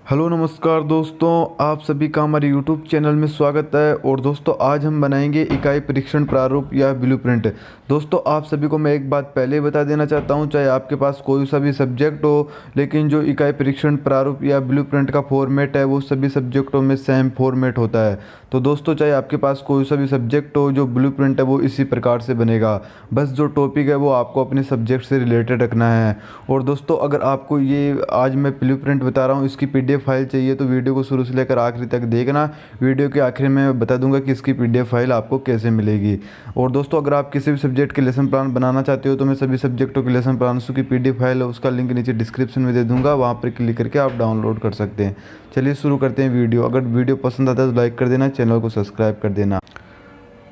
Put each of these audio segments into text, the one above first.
Hello नमस्कार दोस्तों, आप सभी का हमारे यूट्यूब चैनल में स्वागत है। और दोस्तों आज हम बनाएंगे इकाई परीक्षण प्रारूप या ब्लूप्रिंट। दोस्तों आप सभी को मैं एक बात पहले ही बता देना चाहता हूं, चाहे आपके पास कोई सा भी सब्जेक्ट हो, लेकिन जो इकाई परीक्षण प्रारूप या ब्लूप्रिंट का फॉर्मेट है वो सभी सब्जेक्टों में सेम फॉर्मेट होता है। तो दोस्तों चाहे आपके पास कोई सा भी सब्जेक्ट हो, जो ब्लूप्रिंट है वो इसी प्रकार से बनेगा। बस जो टॉपिक है वो आपको अपने सब्जेक्ट से रिलेटेड रखना है। और दोस्तों अगर आपको ये आज मैं ब्लूप्रिंट बता रहा हूँ इसकी PDF फाइल चाहिए तो वीडियो को शुरू से लेकर आखिरी तक देखना। वीडियो के आखिर में मैं बता दूंगा कि इसकी PDF फाइल आपको कैसे मिलेगी। और दोस्तों अगर आप किसी भी सब्जेक्ट के लेसन प्लान बनाना चाहते हो तो मैं सभी सब्जेक्टों के लेसन प्लान की PDF फाइल है, उसका लिंक नीचे डिस्क्रिप्शन में दे दूंगा, वहाँ पर क्लिक करके आप डाउनलोड कर सकते हैं। चलिए शुरू करते हैं वीडियो। अगर वीडियो पसंद आता है तो लाइक कर देना, चैनल को सब्सक्राइब कर देना।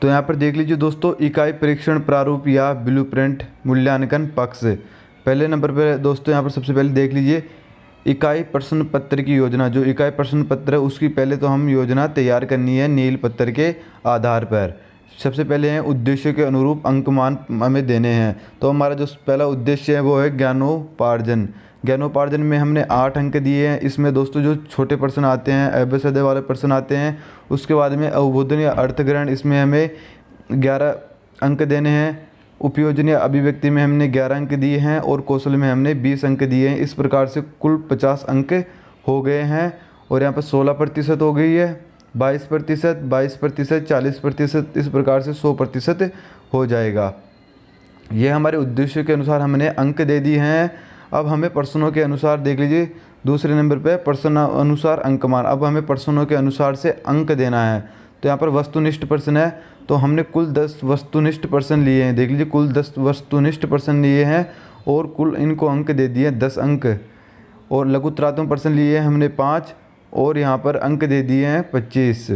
तो यहाँ पर देख लीजिए दोस्तों, इकाई परीक्षण प्रारूप या ब्लूप्रिंट मूल्यांकन पक्ष। पहले नंबर पर दोस्तों यहाँ पर सबसे पहले देख लीजिए इकाई प्रश्न पत्र की योजना। जो इकाई प्रश्न पत्र है उसकी पहले तो हम योजना तैयार करनी है नील पत्र के आधार पर। सबसे पहले हैं उद्देश्य के अनुरूप अंकमान हमें देने हैं। तो हमारा जो पहला उद्देश्य है वो है ज्ञानोपार्जन। ज्ञानोपार्जन में हमने 8 अंक दिए हैं। इसमें दोस्तों जो छोटे प्रश्न आते हैं, एबेसडे वाले प्रश्न आते हैं। उसके बाद में अवबोधन या अर्थग्रहण, इसमें हमें 11 अंक देने हैं। उपयोजन या अभिव्यक्ति में हमने 11 अंक दिए हैं और कौशल में हमने 20 अंक दिए हैं। इस प्रकार से कुल 50 अंक हो गए हैं। और यहाँ पर 16% हो गई है, 22%, 22%, 40%, इस प्रकार से 100% हो जाएगा। ये हमारे उद्देश्य के अनुसार हमने अंक दे दिए हैं। अब हमें प्रश्नों के अनुसार देख लीजिए, दूसरे नंबर पे प्रश्न अनुसार अंकमान। अब हमें प्रश्नों के अनुसार से अंक देना है। तो यहाँ पर वस्तुनिष्ठ प्रश्न है तो हमने कुल 10 वस्तुनिष्ठ प्रश्न लिए हैं। देख लीजिए कुल 10 वस्तुनिष्ठ प्रश्न लिए हैं और कुल इनको अंक दे दिए 10 अंक। और लघुत्रात्मक प्रश्न लिए हैं हमने 5 और यहाँ पर अंक दे दिए हैं 25।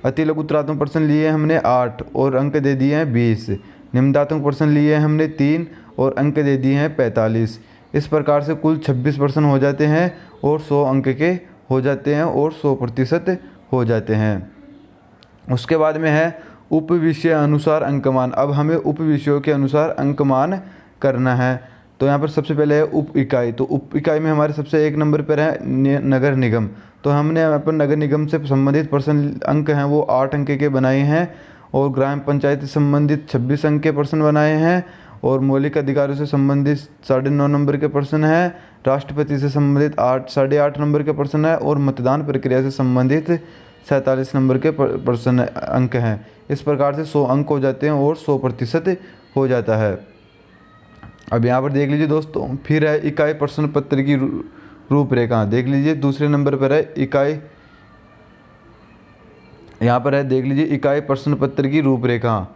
अति लघुत्रात्मक प्रश्न लिए हमने 8 और अंक दे दिए हैं 20। निम्नात्मक प्रश्न लिए हमने 3 और अंक दे दिए हैं 45। इस प्रकार से कुल 26 प्रश्न हो जाते हैं और 100 अंक के हो जाते हैं और 100% हो जाते हैं। उसके बाद में है उप विषय अनुसार अंकमान। अब हमें उप विषयों के अनुसार अंकमान करना है। तो यहाँ पर सबसे पहले है उप इकाई। तो उप इकाई में हमारे सबसे 1 नंबर पर है नगर निगम। तो हमने यहाँ पर नगर निगम से संबंधित प्रश्न अंक हैं वो 8 अंक के बनाए हैं। और ग्राम पंचायत से संबंधित 26 अंक के प्रश्न बनाए हैं। और मौलिक अधिकारों से संबंधित 9.5 नंबर के प्रश्न हैं। राष्ट्रपति से संबंधित 8.5 नंबर के प्रश्न है। और मतदान प्रक्रिया से संबंधित 47 नंबर के प्रश्न अंक हैं। इस प्रकार से 100 अंक हो जाते हैं और 100% हो जाता है। अब यहाँ पर देख लीजिए दोस्तों, फिर है इकाई प्रश्न पत्र की रूपरेखा। देख लीजिए दूसरे नंबर पर है इकाई, यहाँ पर है देख लीजिए इकाई प्रश्न पत्र की रूपरेखा।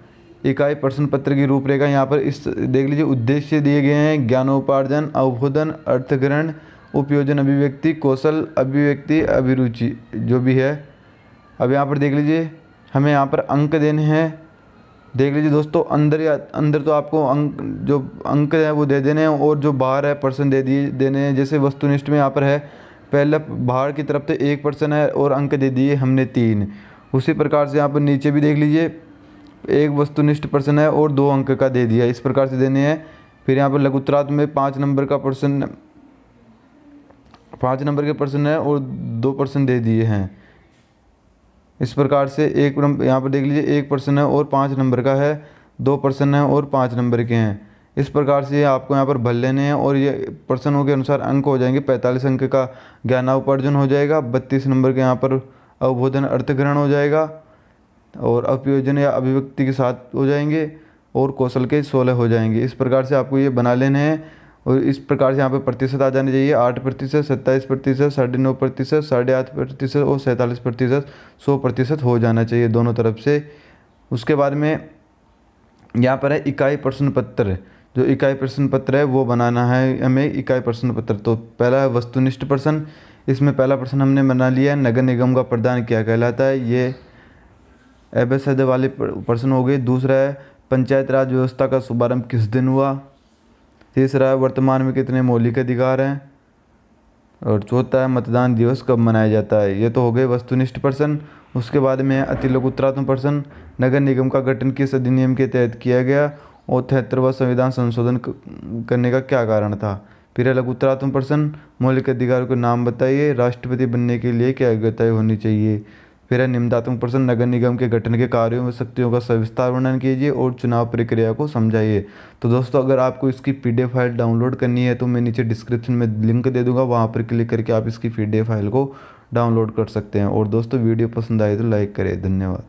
इकाई प्रश्न पत्र की रूपरेखा यहाँ पर इस देख लीजिए उद्देश्य दिए गए हैं: ज्ञानोपार्जन, अवबोधन, अर्थग्रहण, उपयोजन, अभिव्यक्ति, कौशल, अभिव्यक्ति, अभिरुचि जो भी है। अब यहाँ पर देख लीजिए हमें यहाँ पर अंक देने हैं। देख लीजिए दोस्तों अंदर तो आपको जो अंक है वो दे देने हैं और जो बाहर है प्रश्न देने हैं। जैसे वस्तुनिष्ठ में यहाँ पर है पहले बाहर की तरफ से 1 प्रश्न है और अंक दे दिए हमने 3। उसी प्रकार से यहाँ पर नीचे भी देख लीजिए 1 वस्तुनिष्ठ प्रश्न है और 2 अंक का दे दिया, इस प्रकार से देने हैं। फिर यहाँ पर लघुत्रात्मक में 5 नंबर का प्रश्न, 5 नंबर के प्रश्न है और 2 प्रश्न दे दिए हैं। इस प्रकार से यहाँ पर देख लीजिए 1 प्रश्न है और 5 नंबर का है, 2 प्रश्न है और 5 नंबर के हैं। इस प्रकार से आपको यहाँ पर भर लेने हैं और ये प्रश्नों के अनुसार अंक हो जाएंगे। 45 अंक का ज्ञानोपार्जन हो जाएगा, 32 नंबर के यहाँ पर अवबोधन अर्थग्रहण हो जाएगा और उपयोजन या अभिव्यक्ति के साथ हो जाएंगे और कौशल के 16 हो जाएंगे। इस प्रकार से आपको ये बना लेने हैं। और इस प्रकार से यहाँ पे प्रतिशत आ जाने चाहिए: 8%, 27%, 9.5%, 8.5% और 47%। 100% हो जाना चाहिए दोनों तरफ से। उसके बाद में यहाँ पर है इकाई प्रश्न पत्र। जो इकाई प्रश्न पत्र है वो बनाना है हमें इकाई प्रश्न पत्र। तो पहला है वस्तुनिष्ठ प्रश्न। इसमें पहला प्रश्न हमने बना लिया है, नगर निगम का प्रधान क्या कहलाता है। ये एबेसडे वाले प्रश्न हो गए। दूसरा है पंचायत राज व्यवस्था का शुभारंभ किस दिन हुआ। तीसरा है वर्तमान में कितने मौलिक अधिकार हैं। और चौथा है मतदान दिवस कब मनाया जाता है। ये तो हो गए वस्तुनिष्ठ प्रश्न। उसके बाद में है अति लघुत्रात्मक प्रश्न। नगर निगम का गठन किस अधिनियम के तहत किया गया और 73वां संविधान संशोधन करने का क्या कारण था। फिर लघुतरात्मक प्रश्न, मौलिक अधिकारों के नाम बताइए। राष्ट्रपति बनने के लिए क्या योग्यताएं होनी चाहिए। फिर है निम्नात्मक प्रश्न, नगर निगम के गठन के कार्यों व शक्तियों का सविस्तार वर्णन कीजिए और चुनाव प्रक्रिया को समझाइए। तो दोस्तों अगर आपको इसकी PDF फाइल डाउनलोड करनी है तो मैं नीचे डिस्क्रिप्शन में लिंक दे दूंगा, वहाँ पर क्लिक करके आप इसकी PDF फाइल को डाउनलोड कर सकते हैं। और दोस्तों वीडियो पसंद आए तो लाइक करें। धन्यवाद।